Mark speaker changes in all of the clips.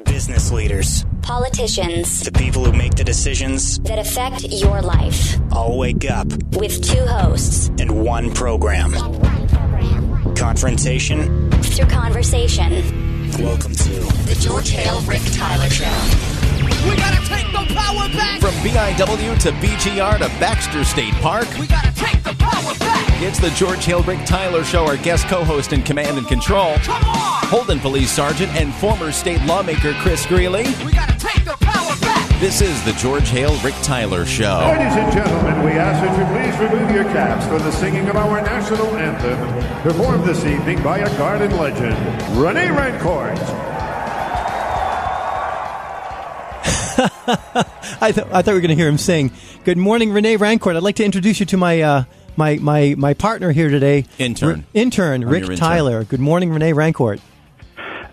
Speaker 1: Business leaders,
Speaker 2: politicians,
Speaker 1: the people who make the decisions
Speaker 2: that affect your life.
Speaker 1: All wake up
Speaker 2: with two hosts
Speaker 1: and one program. Confrontation
Speaker 2: through conversation.
Speaker 1: Welcome to
Speaker 2: the George Hale Rick Tyler Show.
Speaker 3: We gotta take the power back!
Speaker 4: From BIW to BGR to Baxter State Park,
Speaker 3: we gotta take the power back!
Speaker 4: It's the George Hale Rick Tyler Show. Our guest co-host in command and control,
Speaker 3: Come on!
Speaker 4: Holden Police Sergeant and former state lawmaker Chris Greeley.
Speaker 3: We gotta take the power back!
Speaker 4: This is the George Hale Rick Tyler Show.
Speaker 5: Ladies and gentlemen, we ask that you please remove your caps for the singing of our national anthem, performed this evening by a Garden legend, Rene Rancourt.
Speaker 6: I thought we were going to hear him sing. Good morning, Rene Rancourt. I'd like to introduce you to my partner here today.
Speaker 4: Intern
Speaker 6: Rick Tyler. Good morning, Rene Rancourt.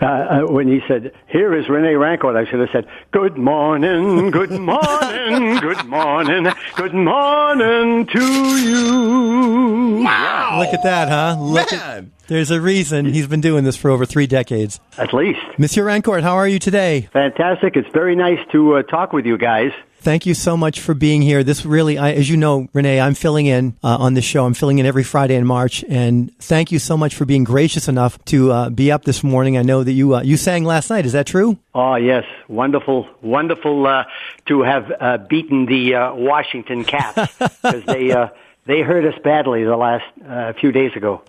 Speaker 7: When he said, "Here is Rene Rancourt," I should have said, "Good morning, good morning, good morning, good morning to you."
Speaker 6: Wow! Look at that, huh? There's a reason he's been doing this for over 3 decades.
Speaker 7: At least.
Speaker 6: Monsieur Rancourt, how are you today?
Speaker 7: Fantastic. It's very nice to talk with you guys.
Speaker 6: Thank you so much for being here. This really, as you know, Rene, I'm filling in on this show. I'm filling in every Friday in March, and thank you so much for being gracious enough to be up this morning. I know that you sang last night. Is that true?
Speaker 7: Oh, yes. Wonderful to have beaten the Washington Caps, because they hurt us badly the last few days ago.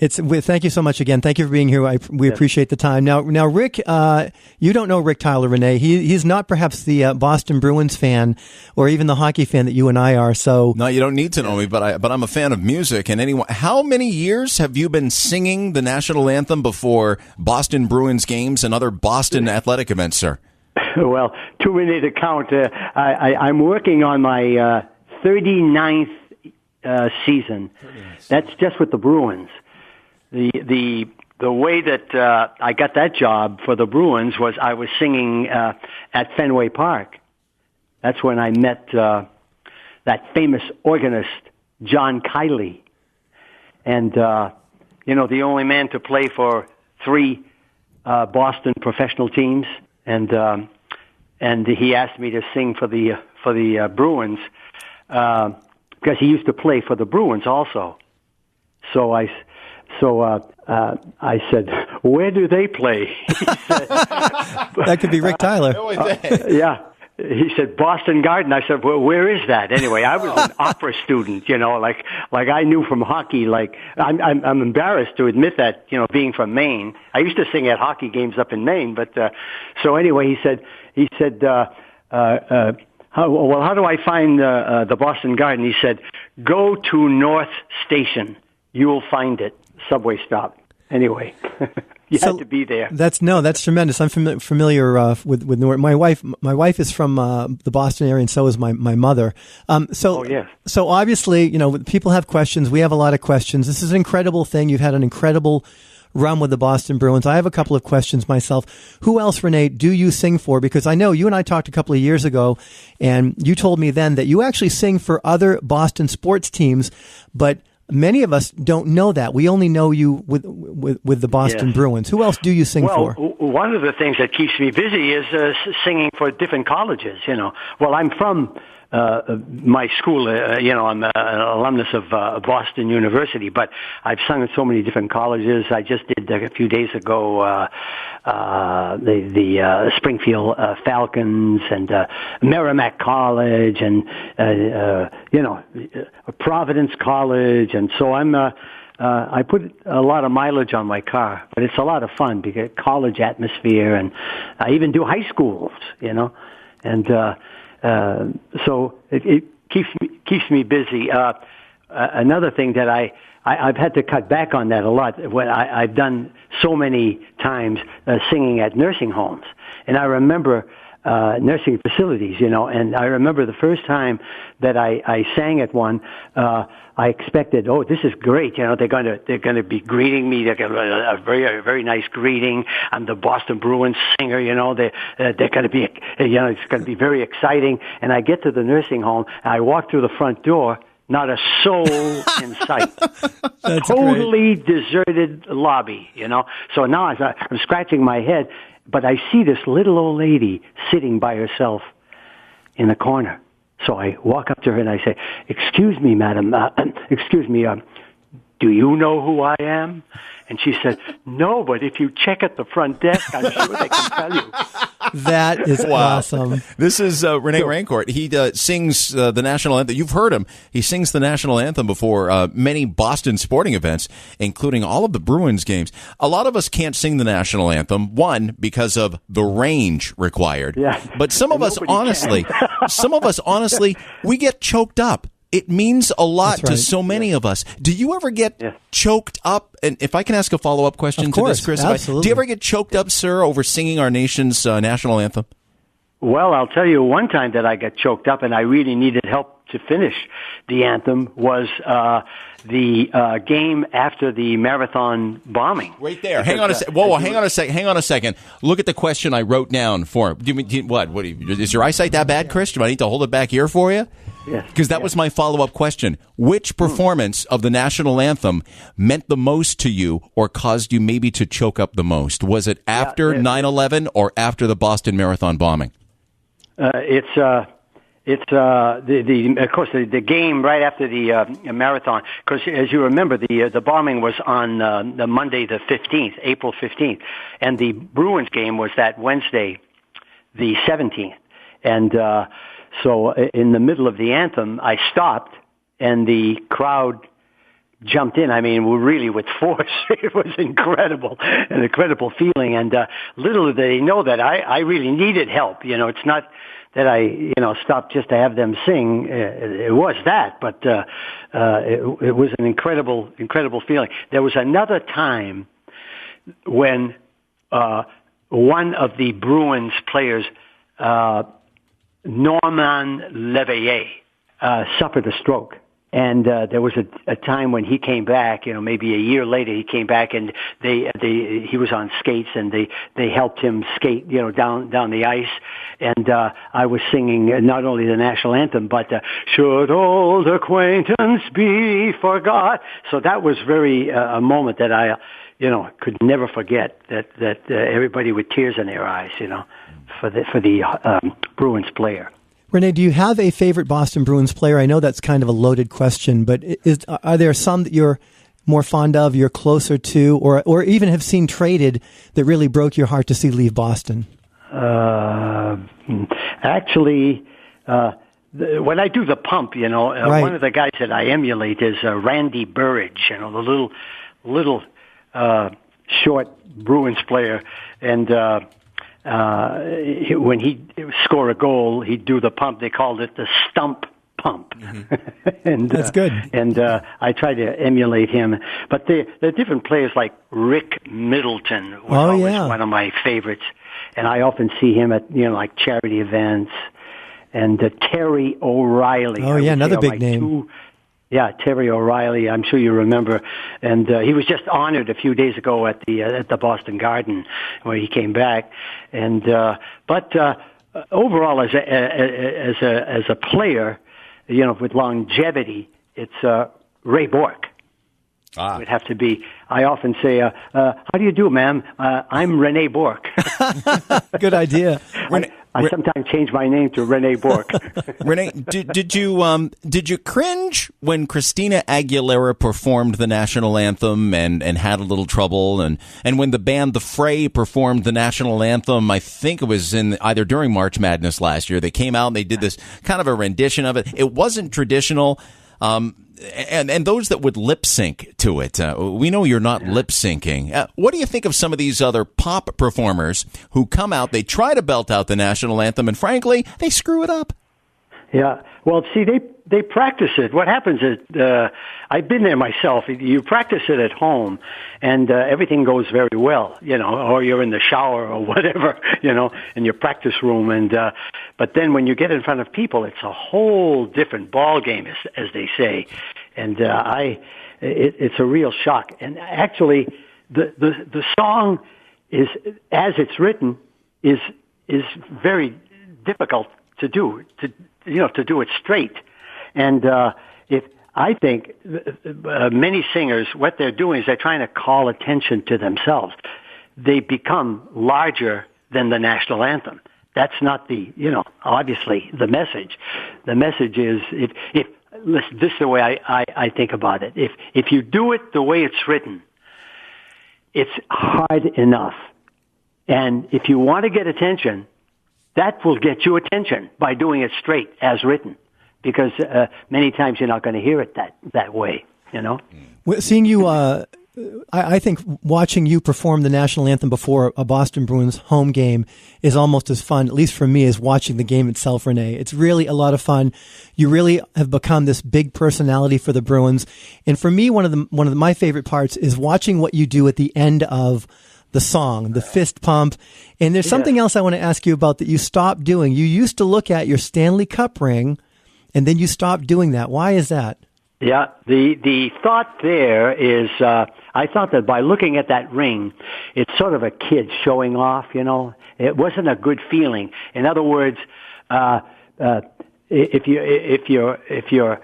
Speaker 6: Thank you so much again. Thank you for being here. We appreciate the time. Now, Rick, you don't know Rick Tyler, Rene. He's not perhaps the Boston Bruins fan or even the hockey fan that you and I are. So
Speaker 4: no, you don't need to know me, but I'm a fan of music. And anyway, how many years have you been singing the national anthem before Boston Bruins games and other Boston athletic events, sir?
Speaker 7: Well, too many to count. I'm working on my 39th season. That's just with the Bruins. The way that I got that job for the Bruins was I was singing at Fenway Park. That's when I met that famous organist, John Kiley. And, the only man to play for 3 Boston professional teams. And he asked me to sing for the Bruins because he used to play for the Bruins also. So I said, "Where do they play?" He said,
Speaker 6: that could be Rick Tyler.
Speaker 7: Yeah. He said, "Boston Garden." I said, "Well, where is that?" Anyway, I was an opera student, like I knew from hockey. Like I'm embarrassed to admit that, being from Maine, I used to sing at hockey games up in Maine. But so anyway, he said, how do I find the Boston Garden? He said, "Go to North Station. You will find it. Subway stop." Anyway, you had to be there.
Speaker 6: That's tremendous. I'm familiar with North. My wife is from the Boston area, and so is my mother. So obviously, people have questions. We have a lot of questions. This is an incredible thing. You've had an incredible run with the Boston Bruins. I have a couple of questions myself. Who else, Rene, do you sing for? Because I know you and I talked a couple of years ago, and you told me then that you actually sing for other Boston sports teams, but many of us don't know that. We only know you with the Boston Bruins. Who else do you sing for?
Speaker 7: One of the things that keeps me busy is singing for different colleges. Well, I'm from my school. I'm an alumnus of Boston University, but I've sung at so many different colleges. I just did a few days ago the Springfield Falcons and Merrimack College and Providence College, and so I put a lot of mileage on my car, but it's a lot of fun because college atmosphere, and I even do high schools, and so it keeps me busy. Another thing that I've had to cut back on that a lot. When I've done so many times singing at nursing homes, and I remember nursing facilities, and I remember the first time that I sang at one. I expected, this is great. They're going to be greeting me. They're going to a very, very nice greeting. I'm the Boston Bruins singer. They're going to be, it's going to be very exciting. And I get to the nursing home, and I walk through the front door. Not a soul in sight.
Speaker 6: That's
Speaker 7: totally deserted lobby. So now I'm scratching my head. but I see this little old lady sitting by herself in the corner. So I walk up to her and I say, "Excuse me, madam, do you know who I am?" And she said, "No, but if you check at the front desk, I'm sure they can tell you."
Speaker 6: That is awesome.
Speaker 4: This is Rene Rancourt. He sings the national anthem. You've heard him. He sings the national anthem before many Boston sporting events, including all of the Bruins games. A lot of us can't sing the national anthem, one, because of the range required.
Speaker 7: Yeah.
Speaker 4: But some of us, honestly, we get choked up. It means a lot to so many of us. Do you ever get choked up? And if I can ask a follow-up question to this, Chris.
Speaker 6: Absolutely.
Speaker 4: Do you ever get choked up, sir, over singing our nation's national anthem?
Speaker 7: Well, I'll tell you one time that I got choked up and I really needed help to finish the anthem was the game after the marathon bombing.
Speaker 4: Right there. Hang on a second. Whoa, hang on a second. Look at the question I wrote down for him. Is your eyesight that bad, Chris? Do I need to hold it back here for you?
Speaker 7: Yes.
Speaker 4: Because that was my follow-up question. Which performance of the national anthem meant the most to you or caused you maybe to choke up the most? Was it after 9/11 or after the Boston Marathon bombing?
Speaker 7: It's of course the game right after the marathon, because as you remember the bombing was on the Monday the 15th, April 15th, and the Bruins game was that Wednesday the 17th, and so in the middle of the anthem I stopped and the crowd jumped in. I mean, really with force. It was incredible, an incredible feeling. And little did they know that I really needed help. You know, it's not that I stopped just to have them sing. It was that, but it was an incredible feeling. There was another time when one of the Bruins players, Norman Leveille, suffered a stroke. And there was a time when he came back, maybe a year later, he came back and he was on skates and they helped him skate, down the ice. And I was singing not only the national anthem, but "Should Old Acquaintance Be Forgot." So that was very a moment that I, could never forget. That everybody with tears in their eyes, for the Bruins player.
Speaker 6: Rene, do you have a favorite Boston Bruins player? I know that's kind of a loaded question, but are there some that you're more fond of, you're closer to, or even have seen traded that really broke your heart to see leave Boston?
Speaker 7: Actually, when I do the pump,
Speaker 6: right.
Speaker 7: One of the guys that I emulate is Randy Burridge, the little short Bruins player, and when he'd score a goal, he'd do the pump. They called it the stump pump. Mm-hmm. And
Speaker 6: that's good.
Speaker 7: And I try to emulate him. But there are different players like Rick Middleton was always one of my favorites. And I often see him at, like charity events. And Terry O'Reilly.
Speaker 6: Oh, yeah, another big name.
Speaker 7: Terry O'Reilly, I'm sure you remember, and he was just honored a few days ago at the Boston Garden where he came back. And but overall, as a player, with longevity, it's Ray Bourque. It would have to be. I often say, "How do you do, ma'am? I'm Rene Bourque."
Speaker 6: Good idea.
Speaker 7: I sometimes change my name to Rene Bourque.
Speaker 4: Rene, did you cringe when Christina Aguilera performed the national anthem and had a little trouble, and when the band The Fray performed the national anthem? I think it was either during March Madness last year. They came out and they did this kind of a rendition of it. It wasn't traditional. And those that would lip sync to it, we know you're not lip syncing. What do you think of some of these other pop performers who come out, they try to belt out the national anthem, and frankly, they screw it up?
Speaker 7: Yeah. Well, see, they practice it. What happens is, I've been there myself. You practice it at home, and everything goes very well, or you're in the shower or whatever, in your practice room. And but then when you get in front of people, it's a whole different ball game, as they say. And it's a real shock. And actually, the song is, as it's written, is very difficult to do. To do it straight. And I think many singers, what they're doing is they're trying to call attention to themselves. They become larger than the national anthem. That's not the, obviously the message. The message is, if listen, this is the way I think about it. If you do it the way it's written, it's hard enough. And if you want to get attention, that will get you attention by doing it straight as written, because many times you're not going to hear it that way,
Speaker 6: Well, seeing you, I think watching you perform the national anthem before a Boston Bruins home game is almost as fun, at least for me, as watching the game itself, Rene. It's really a lot of fun. You really have become this big personality for the Bruins. And for me, one of my favorite parts is watching what you do at the end of the song, the fist pump. And there's something else I want to ask you about that you stopped doing. You used to look at your Stanley Cup ring, and then you stopped doing that. Why is that?
Speaker 7: Yeah, the thought there is, I thought that by looking at that ring, it's sort of a kid showing off, It wasn't a good feeling. In other words, if you're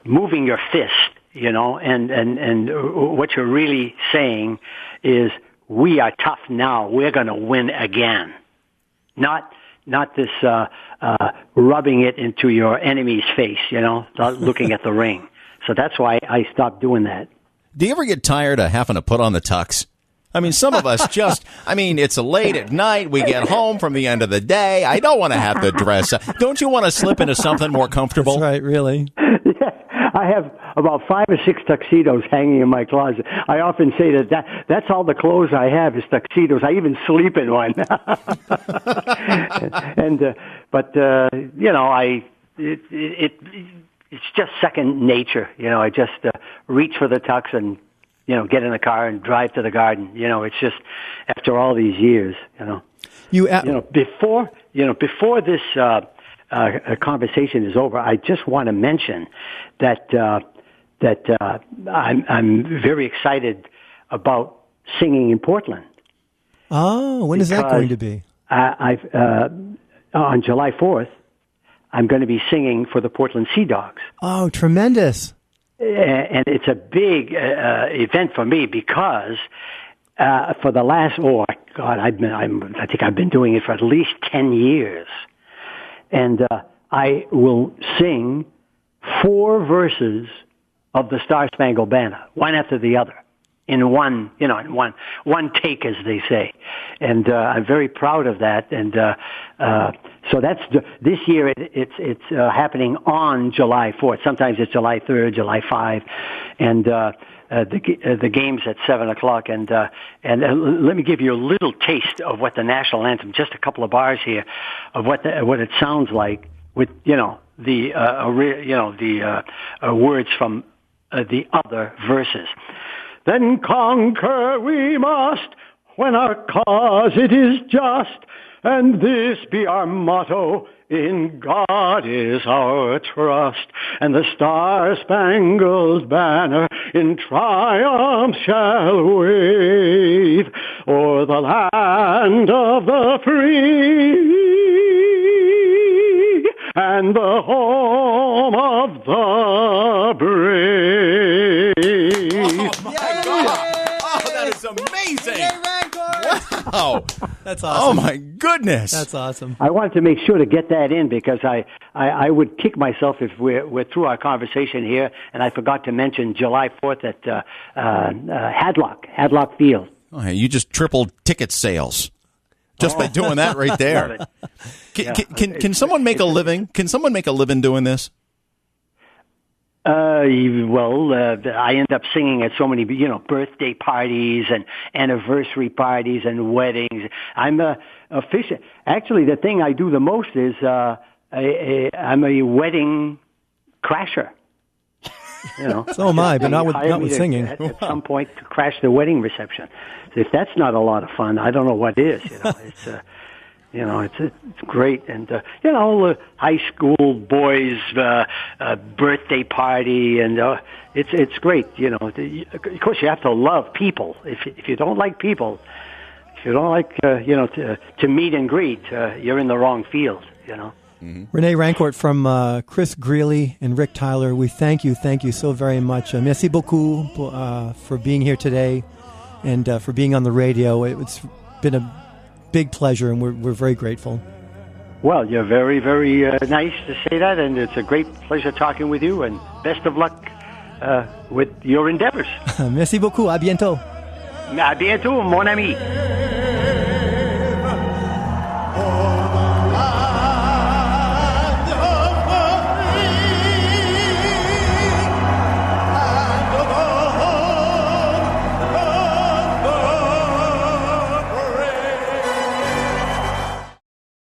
Speaker 7: moving your fist, and what you're really saying is, we are tough now. We're going to win again. Not this rubbing it into your enemy's face, not looking at the ring. So that's why I stopped doing that.
Speaker 4: Do you ever get tired of having to put on the tux? I mean, some of us it's late at night. We get home from the end of the day. I don't want to have to dress up. Don't you want to slip into something more comfortable?
Speaker 6: That's right, really.
Speaker 7: Yeah, I have about 5 or 6 tuxedos hanging in my closet. I often say that's all the clothes I have is tuxedos. I even sleep in one. It's just second nature. I just reach for the tux and, get in the car and drive to the garden. It's just after all these years, before this conversation is over, I just want to mention that I'm very excited about singing in Portland.
Speaker 6: Oh, when is that going to be?
Speaker 7: On July 4th, I'm going to be singing for the Portland Sea Dogs.
Speaker 6: Oh, tremendous.
Speaker 7: And it's a big event for me because for the last, I think I've been doing it for at least 10 years. And I will sing 4 verses of the Star-Spangled Banner, one after the other, in one take, as they say. And I'm very proud of that. And so that's this year. It's happening on July 4th. Sometimes it's July 3rd, July 5th, and the game's at 7:00. And let me give you a little taste of what the national anthem. Just a couple of bars here of what it sounds like with the words from the other verses. Then conquer we must, when our cause it is just, and this be our motto, in God is our trust, and the Star-Spangled Banner in triumph shall wave o'er the land of the free and the home of the brave.
Speaker 4: Oh, my God. Oh, that is amazing. Wow.
Speaker 6: That's awesome.
Speaker 4: Oh, my goodness.
Speaker 6: That's awesome.
Speaker 7: I wanted to make sure to get that in because I would kick myself if we're through our conversation here, and I forgot to mention July 4th at Hadlock Field.
Speaker 4: Oh, hey, you just tripled ticket sales just by doing that right there. Can someone make a living? Can someone make a living doing this?
Speaker 7: I end up singing at so many, birthday parties and anniversary parties and weddings. I'm a official. Actually, the thing I do the most is I'm a wedding crasher.
Speaker 6: So am I, but not with singing.
Speaker 7: At some point to crash the wedding reception. So if that's not a lot of fun, I don't know what is. It's great, and high school boys' birthday party, and it's great. Of course, you have to love people. If you don't like people, if you don't like to meet and greet, you're in the wrong field.
Speaker 6: Mm-hmm. Rene Rancourt from Chris Greeley and Rick Tyler. We thank you so very much. Merci beaucoup for being here today, and for being on the radio. It's been a big pleasure, and we're very grateful.
Speaker 7: Well, you're very, very nice to say that, and it's a great pleasure talking with you, and best of luck with your endeavors.
Speaker 6: Merci beaucoup. À bientôt.
Speaker 7: À bientôt, mon ami.